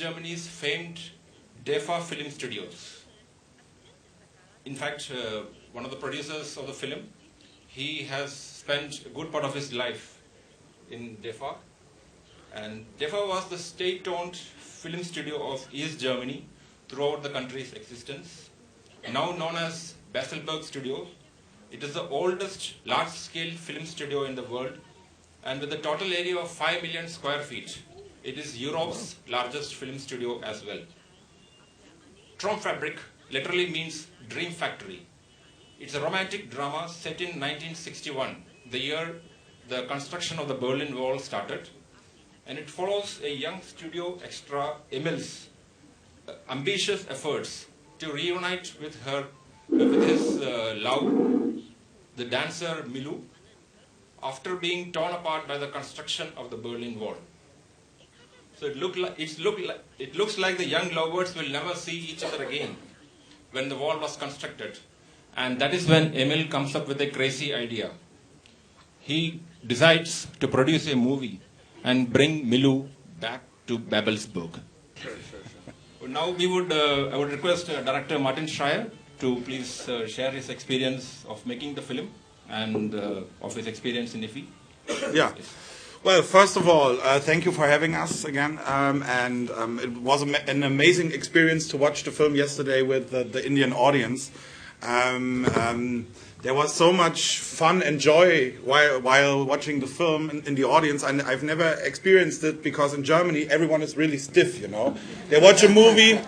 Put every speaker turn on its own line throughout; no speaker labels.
Germany's famed DEFA film studios. In fact, one of the producers of the film, he has spent a good part of his life in DEFA. And DEFA was the state-owned film studio of East Germany throughout the country's existence, now known as Basselberg Studio. It is the oldest large-scale film studio in the world, and with a total area of 5 million square feet, it is Europe's largest film studio as well. Traumfabrik literally means dream factory. It's a romantic drama set in 1961, the year the construction of the Berlin Wall started, and it follows a young studio extra, Emil's ambitious efforts to reunite with his love, the dancer Milu, after being torn apart by the construction of the Berlin Wall. So it looks like the young lovers will never see each other again when the wall was constructed. And that is when Emil comes up with a crazy idea. He decides to produce a movie and bring Milu back to Babelsberg. Now I would request Director Martin Schreier to please share his experience of making the film and of his experience in Iffi.
Yeah. Well, first of all, thank you for having us again. It was an amazing experience to watch the film yesterday with the Indian audience. There was so much fun and joy while watching the film in the audience, and I've never experienced it because in Germany everyone is really stiff, you know. They watch a movie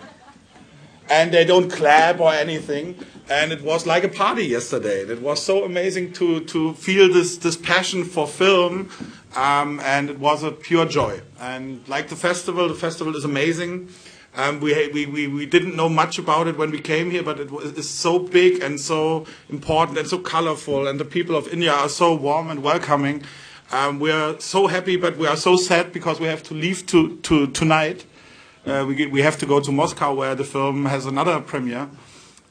and they don't clap or anything, and it was like a party yesterday. It was so amazing to feel this passion for film, and it was a pure joy. And like the festival is amazing. We didn't know much about it when we came here, but it's so big and so important and so colorful, and the people of India are so warm and welcoming. We are so happy, but we are so sad because we have to leave tonight. We have to go to Moscow where the film has another premiere,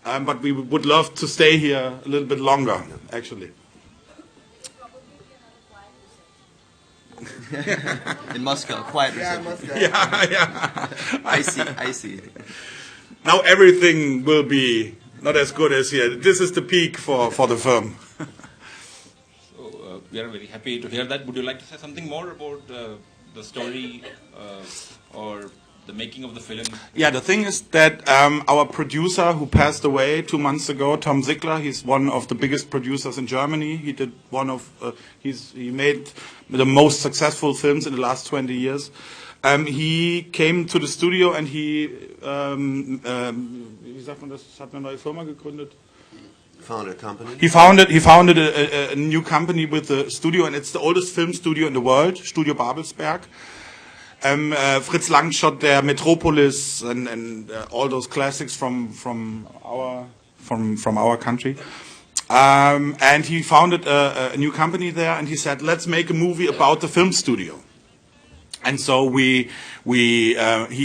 but we would love to stay here a little bit longer, actually.
In Moscow, quiet reception.
Yeah.
I see.
Now everything will be not as good as here. This is the peak for the film.
So we are very happy to hear that. Would you like to say something more about the story or the making of the film?
Yeah, the thing is that our producer who passed away 2 months ago, Tom Ziegler, he's one of the biggest producers in Germany. He did he made the most successful films in the last 20 years. He came to the studio and he, wie sagt man das, hat eine neue Firma gegründet?
Founded a company.
He founded a new company with the studio, and it's the oldest film studio in the world, Studio Babelsberg. Fritz Lang shot there Metropolis and all those classics from our country. And he founded a new company there, and he said, let's make a movie about the film studio. And so he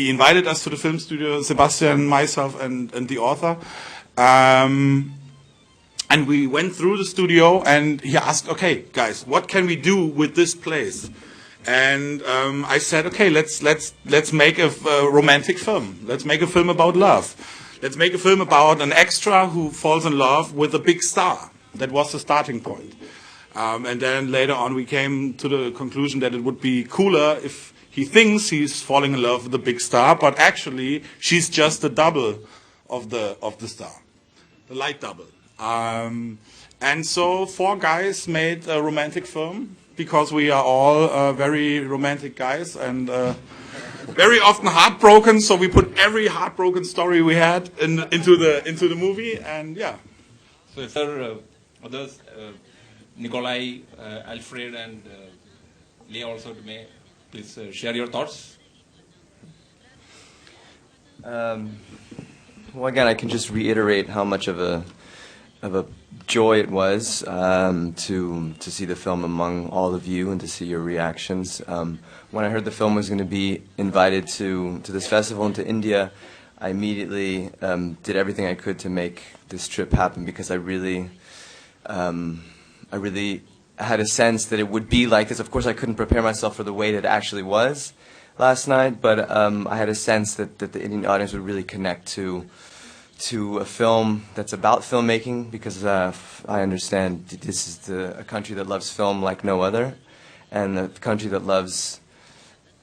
invited us to the film studio, Sebastian, myself, and the author. And we went through the studio, and he asked, okay, guys, what can we do with this place? And I said, okay, let's make a romantic film. Let's make a film about love. Let's make a film about an extra who falls in love with a big star. That was the starting point. And then later on we came to the conclusion that it would be cooler if he thinks he's falling in love with a big star, but actually she's just the double of the star, the light double. And so 4 guys made a romantic film, because we are all very romantic guys and very often heartbroken. So we put every heartbroken story we had into the movie, and yeah.
So is there others, Nikolai, Alfred, and Leah also may please share your thoughts.
Well, again, I can just reiterate how much of a joy it was to see the film among all of you and to see your reactions. When I heard the film was going to be invited to this festival and to India, I immediately did everything I could to make this trip happen, because I really had a sense that it would be like this. Of course, I couldn't prepare myself for the way that it actually was, last night, but I had a sense that the Indian audience would really connect to a film that's about filmmaking, because I understand this is a country that loves film like no other, and a country that loves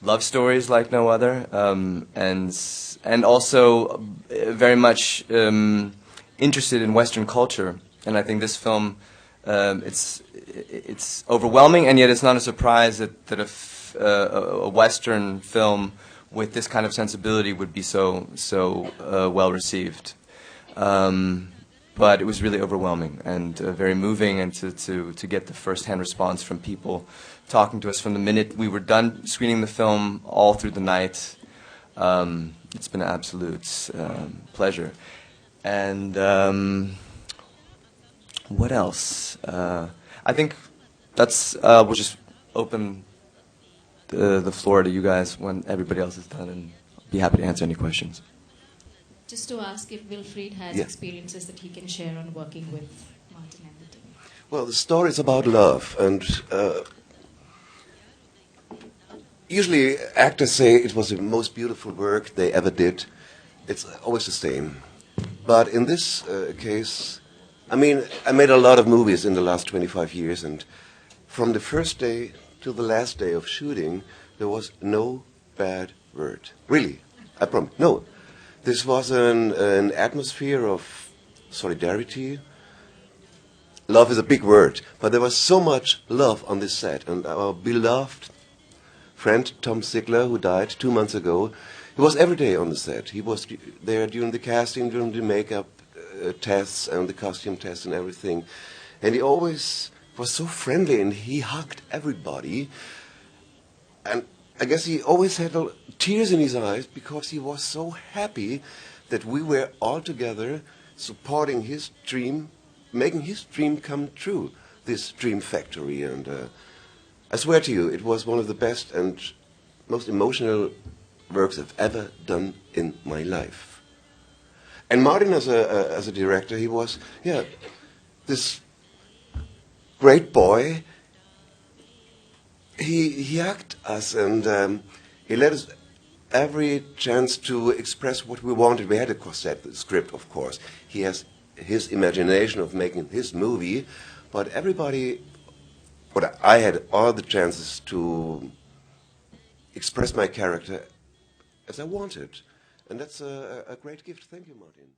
love stories like no other, and also very much interested in Western culture. And I think this film, it's overwhelming, and yet it's not a surprise that a Western film with this kind of sensibility would be so well received. But it was really overwhelming and very moving, and to get the first-hand response from people talking to us from the minute we were done screening the film all through the night. It's been an absolute pleasure. And what else? I think we'll just open the floor to you guys when everybody else is done, and be happy to answer any questions.
Just to ask if Wilfried has experiences that he can share on working with Martin and the team.
Well, the story is about love, and usually actors say it was the most beautiful work they ever did. It's always the same. But in this case, I mean, I made a lot of movies in the last 25 years, and from the first day to the last day of shooting, there was no bad word. Really, I promise. No. This was an atmosphere of solidarity. Love is a big word, but there was so much love on this set. And our beloved friend Tom Sigler, who died 2 months ago, he was every day on the set. He was there during the casting, during the makeup tests and the costume tests and everything. And he always was so friendly, and he hugged everybody. And I guess he always had tears in his eyes because he was so happy that we were all together supporting his dream, making his dream come true, this dream factory. And I swear to you, it was one of the best and most emotional works I've ever done in my life. And Martin, as a director, he was, this great boy. He hugged us, and he let us every chance to express what we wanted. We had a cassette script, of course. He has his imagination of making his movie, but I had all the chances to express my character as I wanted. And that's a great gift. Thank you, Martin.